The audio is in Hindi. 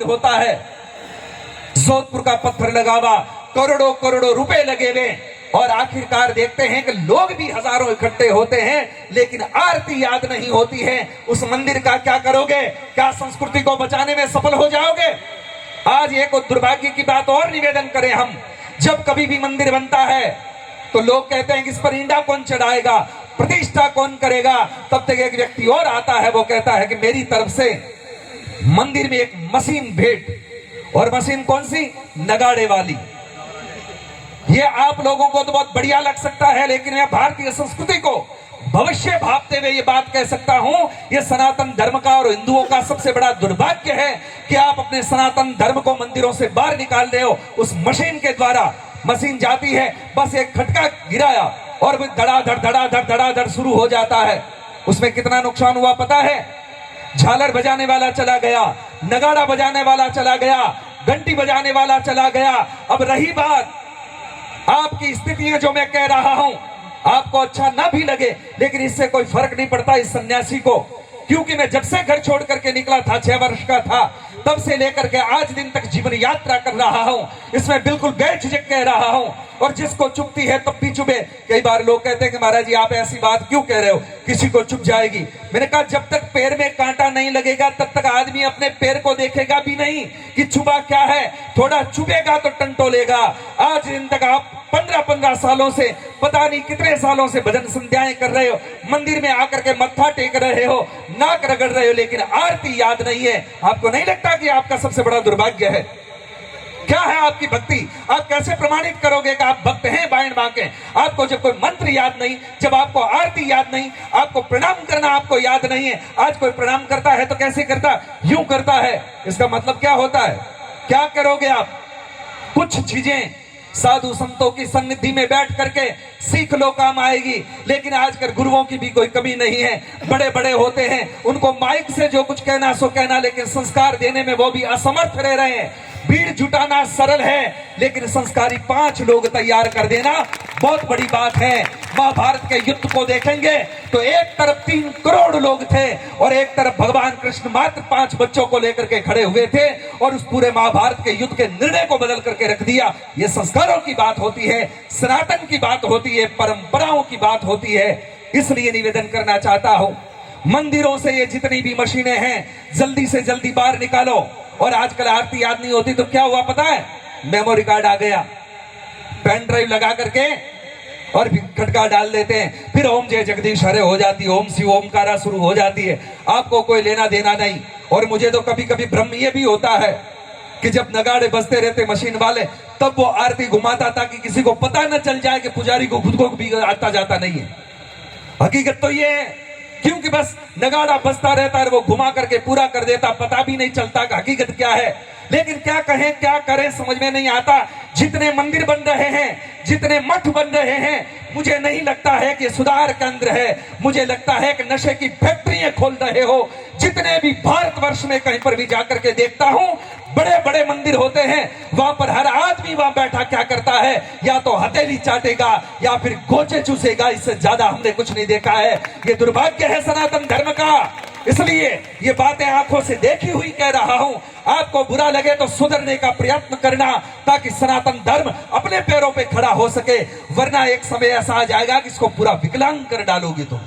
होता है। जोधपुर का पत्थर लगावा, करोड़ों करोड़ों रुपए लगे हुए, और आखिरकार देखते हैं कि लोग भी हजारों इकट्ठे होते हैं, लेकिन आरती याद नहीं होती है। उस मंदिर का क्या करोगे? क्या संस्कृति को बचाने में सफल हो जाओगे? आज एक दुर्भाग्य की बात और निवेदन करें हम, जब कभी भी मंदिर बनता है तो लोग कहते हैं कि इस पर ईंडा कौन चढ़ाएगा, प्रतिष्ठा कौन करेगा। तब तक एक व्यक्ति और आता है, वो कहता है कि मेरी तरफ से मंदिर में एक मशीन भेंट। और मशीन कौन सी? नगाड़े वाली। ये आप लोगों को तो बहुत बढ़िया लग सकता है, लेकिन मैं भारतीय संस्कृति को भविष्य भापते हुए ये बात कह सकता हूं, ये सनातन धर्म का और हिंदुओं का सबसे बड़ा दुर्भाग्य है कि आप अपने सनातन धर्म को मंदिरों से बाहर निकाल रहे हो उस मशीन के द्वारा। मशीन जाती है, बस एक खटका गिराया और धड़ाधड़ धड़ाधड़ धड़ाधड़ शुरू हो जाता है। उसमें कितना नुकसान हुआ पता है? झालर बजाने वाला चला गया, नगाड़ा बजाने वाला चला गया, घंटी बजाने वाला चला गया। अब रही बात आपकी स्थितियां, जो मैं कह रहा हूं आपको अच्छा ना भी लगे, लेकिन इससे कोई फर्क नहीं पड़ता इस सन्यासी को, क्योंकि मैं जब से घर छोड़ करके निकला था, 6 वर्ष का था, तब से लेकर के आज दिन तक जीवन यात्रा कर रहा हूं। इसमें बिल्कुल बेझिझक कह रहा हूं, और जिसको चुभती है तब भी चुभे। कई बार लोग कहते हैं कि महाराज जी आप ऐसी बात क्यों कह रहे हो, किसी को चुभ जाएगी। मैंने कहा जब तक पैर में कांटा नहीं लगेगा तब तक आदमी अपने पैर को देखेगा भी नहीं कि चुभा क्या है। थोड़ा चुभेगा तो टंटोलेगा। आज दिन तक आप 15-15 सालों से, पता नहीं कितने सालों से भजन संध्याएं कर रहे हो, मंदिर में आकर के मत्था टेक रहे हो, नाक रगड़ रहे हो, लेकिन आरती याद नहीं है। आपको नहीं लगता कि आपका सबसे बड़ा दुर्भाग्य है? क्या है आपकी भक्ति? आप कैसे प्रमाणित करोगे कि आप भक्त हैं बाएं बांके? आपको जब कोई मंत्र याद नहीं, जब आपको आरती याद नहीं, आपको प्रणाम करना आपको याद नहीं है। आज कोई प्रणाम करता है तो कैसे करता? यूं करता है। इसका मतलब क्या होता है? क्या करोगे आप? कुछ चीजें साधु संतों की सन्निधि में बैठ करके सीख लो, काम आएगी। लेकिन आजकल गुरुओं की भी कोई कमी नहीं है। बड़े बड़े होते हैं, उनको माइक से जो कुछ कहना सो कहना, लेकिन संस्कार देने में वो भी असमर्थ रह रहे हैं। भीड़ जुटाना सरल है, लेकिन संस्कारी 5 लोग तैयार कर देना बहुत बड़ी बात है। महाभारत के युद्ध को देखेंगे तो एक तरफ 3 करोड़ लोग थे और एक तरफ भगवान कृष्ण मात्र 5 बच्चों को लेकर के खड़े हुए थे, और उस पूरे महाभारत के युद्ध के निर्णय को बदल करके रख दिया। ये संस्कारों की बात होती है, सनातन की बात होती है, परंपराओं की बात होती है। इसलिए निवेदन करना चाहता हूं, मंदिरों से ये जितनी भी मशीनें हैं जल्दी से जल्दी बाहर निकालो। और आजकल आरती याद नहीं होती तो क्या हुआ पता है? मेमोरी कार्ड आ गया, पेन ड्राइव लगा करके और खटका डाल देते हैं, फिर ओम जय जगदीश हरे हो जाती है, ओम शिव ओमकारा शुरू हो जाती है। आपको कोई लेना देना नहीं। और मुझे तो कभी कभी भ्रम ये भी होता है कि जब नगाड़े बजते रहते मशीन वाले, तब वो आरती घुमाता ताकि किसी को पता न चल जाए कि पुजारी को खुद को भी आता जाता नहीं है। हकीकत तो ये है, क्योंकि बस नगाड़ा बजता रहता है, वो घुमा करके पूरा कर देता, पता भी नहीं चलता कि हकीकत क्या है। लेकिन क्या कहें क्या करें समझ में नहीं आता। जितने मंदिर बन रहे हैं, जितने मठ बन रहे हैं, मुझे नहीं लगता है कि सुधार केंद्र है। मुझे लगता है कि नशे की फैक्ट्रियां खोल रहे हो। जितने भी भारतवर्ष में कहीं पर भी जाकर के देखता हूं, बड़े बड़े मंदिर होते हैं, वहां पर हर आदमी वहां बैठा क्या करता है? या तो हथेली चाटेगा या फिर गोचे चूसेगा। इससे ज्यादा हमने कुछ नहीं देखा है। ये दुर्भाग्य है सनातन धर्म का। इसलिए ये बातें आंखों से देखी हुई कह रहा हूं। आपको बुरा लगे तो सुधरने का प्रयत्न करना, ताकि सनातन धर्म अपने पैरों पे खड़ा हो सके। वरना एक समय ऐसा आ जाएगा कि इसको पूरा विकलांग कर डालोगे तुम।